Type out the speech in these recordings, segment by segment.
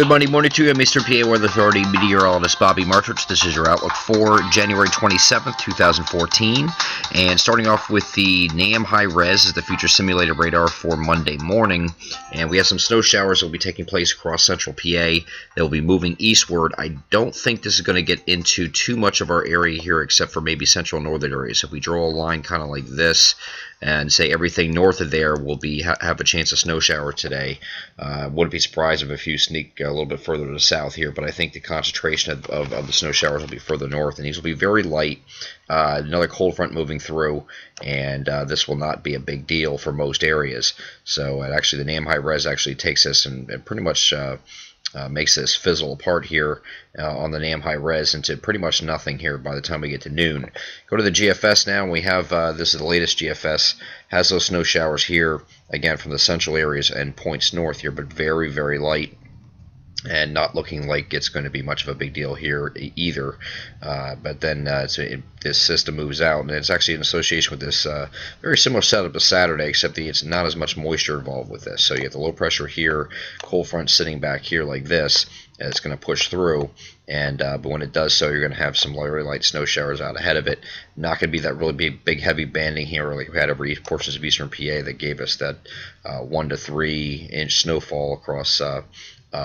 Good Monday morning to you. I'm Eastern PA Weather Authority meteorologist Bobby Martrich. This is your outlook for January 27th, 2014. And starting off with the NAM high res is the future simulated radar for Monday morning. And we have some snow showers that will be taking place across central PA. They'll be moving eastward. I don't think this is going to get into too much of our area here except for maybe central northern areas. If we draw a line kind of like this and say everything north of there will be have a chance of snow shower today. Wouldn't be surprised if a few sneak a little bit further to the south here, but I think the concentration of the snow showers will be further north, and these will be very light. Another cold front moving through, and this will not be a big deal for most areas. So actually the NAM high res actually takes this and pretty much makes this fizzle apart here on the NAM high res into pretty much nothing here by the time we get to noon. Go to the GFS now, and we have this is the latest GFS, has those snow showers here again from the central areas and points north here, but very, very light and not looking like it's going to be much of a big deal here either. But then this system moves out, and it's actually in association with this very similar setup to Saturday, except that it's not as much moisture involved with this. So you have the low pressure here, cold front sitting back here like this, and it's going to push through. And but when it does so, you're going to have some very light snow showers out ahead of it. Not going to be that really big heavy banding here like we had over portions of eastern PA that gave us that 1 to 3 inch snowfall across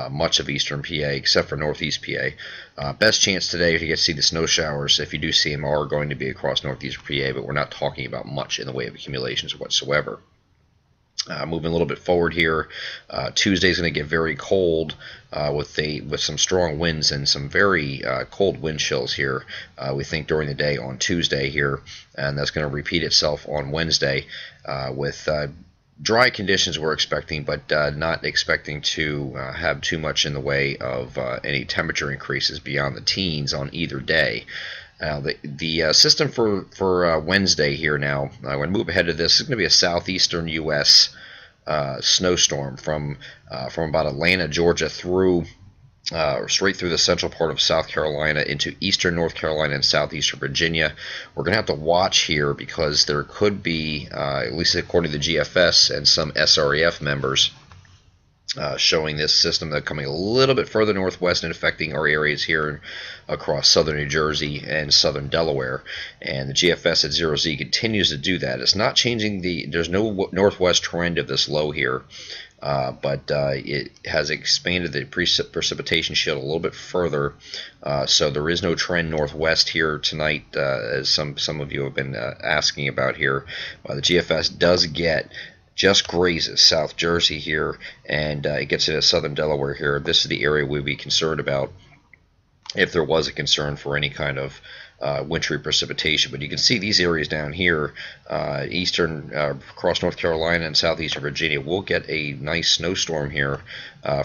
much of eastern PA except for northeast PA. Best chance today to see the snow showers, if you do see them, are going to be across northeast PA, but we're not talking about much in the way of accumulations whatsoever. Moving a little bit forward here, Tuesday is going to get very cold with some strong winds and some very cold wind chills here. We think during the day on Tuesday here, and that's going to repeat itself on Wednesday with dry conditions we're expecting, but not expecting to have too much in the way of any temperature increases beyond the teens on either day. The system for Wednesday here now, I'm going to move ahead to this. It's going to be a southeastern U.S. Snowstorm from about Atlanta, Georgia, through straight through the central part of South Carolina into eastern North Carolina and southeastern Virginia. We're going to have to watch here because there could be, at least according to the GFS and some SREF members, showing this system that coming a little bit further northwest and affecting our areas here across southern New Jersey and southern Delaware. And the GFS at 0Z continues to do that. It's not changing there's no northwest trend of this low here. But it has expanded the precipitation shield a little bit further, so there is no trend northwest here tonight, as some of you have been asking about here. The GFS does just grazes South Jersey here, and it gets into southern Delaware here. This is the area we'd be concerned about if there was a concern for any kind of wintry precipitation. But you can see these areas down here, eastern across North Carolina and southeastern Virginia, will get a nice snowstorm here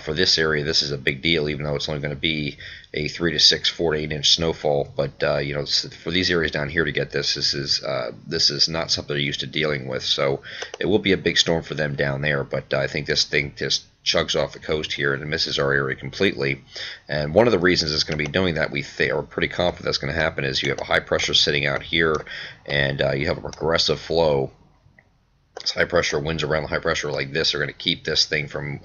for this area. This is a big deal, even though it's only going to be a 3 to 6, 4 to 8 inch snowfall. But you know, for these areas down here to get this is not something they're used to dealing with. So it will be a big storm for them down there. But I think this thing just chugs off the coast here and misses our area completely. And one of the reasons it's going to be doing that, we are pretty confident that's going to happen, is you have a high pressure sitting out here, and you have a progressive flow. This high pressure winds around the high pressure like this are going to keep this thing from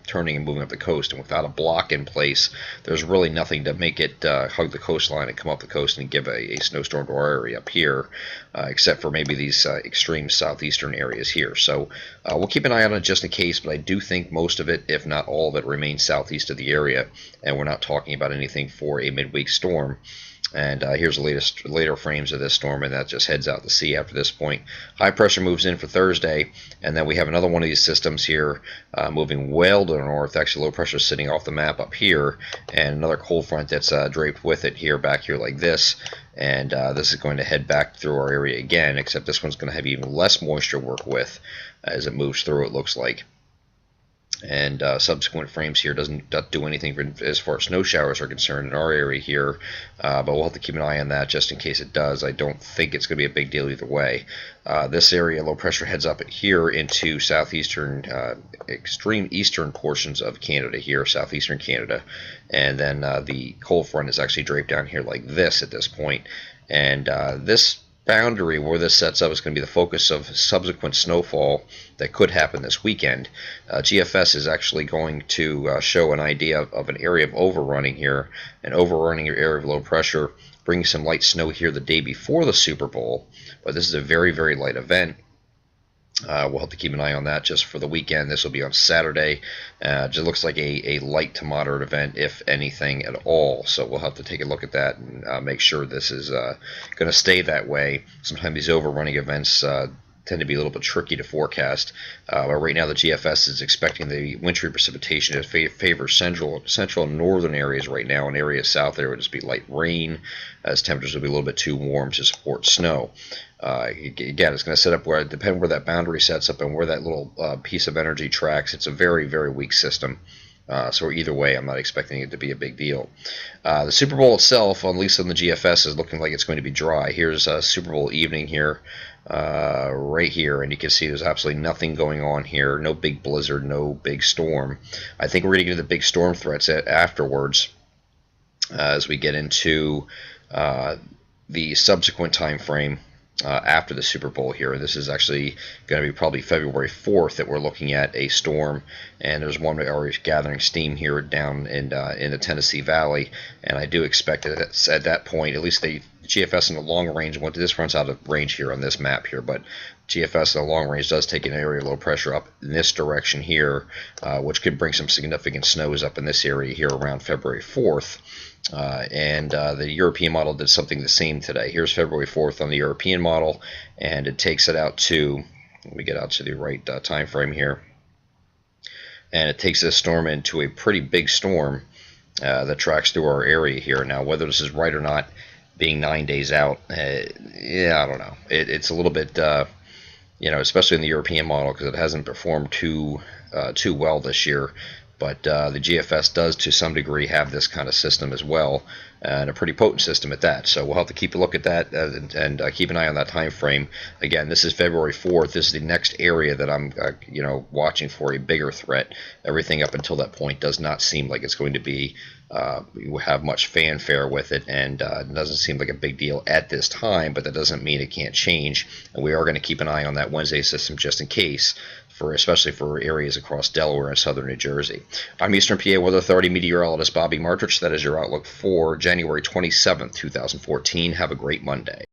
turning and moving up the coast. And without a block in place, there's really nothing to make it hug the coastline and come up the coast and give a snowstorm to our area up here, except for maybe these extreme southeastern areas here. So we'll keep an eye on it just in case, but I do think most of it, if not all of it, remains southeast of the area, and we're not talking about anything for a midweek storm. And here's the later frames of this storm, and that just heads out to sea after this point. High pressure moves in for Thursday, and then we have another one of these systems here moving well to the north. Actually, low pressure is sitting off the map up here, and another cold front that's draped with it here back here like this. And this is going to head back through our area again, except this one's going to have even less moisture to work with as it moves through, it looks like. And subsequent frames here doesn't do anything as far as snow showers are concerned in our area here, but we'll have to keep an eye on that just in case it does. I don't think it's going to be a big deal either way. This area, low pressure, heads up here into southeastern, extreme eastern portions of Canada here, southeastern Canada, and then the cold front is actually draped down here like this at this point. And this boundary where this sets up is going to be the focus of subsequent snowfall that could happen this weekend. GFS is actually going to show an idea of an area of overrunning here, an overrunning area of low pressure, bringing some light snow here the day before the Super Bowl. But this is a very, very light event. We'll have to keep an eye on that just for the weekend. This will be on Saturday. Just looks like a light to moderate event, if anything at all. So we'll have to take a look at that and make sure this is going to stay that way. Sometimes these overrunning events tend to be a little bit tricky to forecast. But right now the GFS is expecting the wintry precipitation to favor central and northern areas right now. In areas south there would just be light rain, as temperatures will be a little bit too warm to support snow. Again, it's going to set up where, depending where that boundary sets up and where that little piece of energy tracks. It's a very, very weak system. So either way, I'm not expecting it to be a big deal. The Super Bowl itself, at least on the GFS, is looking like it's going to be dry. Here's Super Bowl evening here, right here, and you can see there's absolutely nothing going on here. No big blizzard, no big storm. I think we're going to get into the big storm threats afterwards as we get into the subsequent time frame. After the Super Bowl here. This is actually going to be probably February 4th that we're looking at a storm, and there's one already gathering steam here down in the Tennessee Valley, and I do expect that at that point, at least the GFS in the long range, this runs out of range here on this map here, but GFS in the long range does take an area of low pressure up in this direction here, which could bring some significant snows up in this area here around February 4th. The European model did something the same today. Here's February 4th on the European model, and it takes it out to, let me get out to the right time frame here, and it takes this storm into a pretty big storm that tracks through our area here. Now, whether this is right or not, being 9 days out, yeah, I don't know. It's a little bit, especially in the European model, because it hasn't performed too well this year. But the GFS does, to some degree, have this kind of system as well, and a pretty potent system at that. So we'll have to keep a look at that and keep an eye on that time frame. Again, this is February 4th. This is the next area that I'm, watching for a bigger threat. Everything up until that point does not seem like it's going to be have much fanfare with it, and it doesn't seem like a big deal at this time. But that doesn't mean it can't change, and we are going to keep an eye on that Wednesday system just in case, especially for areas across Delaware and southern New Jersey. I'm Eastern PA Weather Authority meteorologist Bobby Martrich. That is your outlook for January 27th, 2014. Have a great Monday.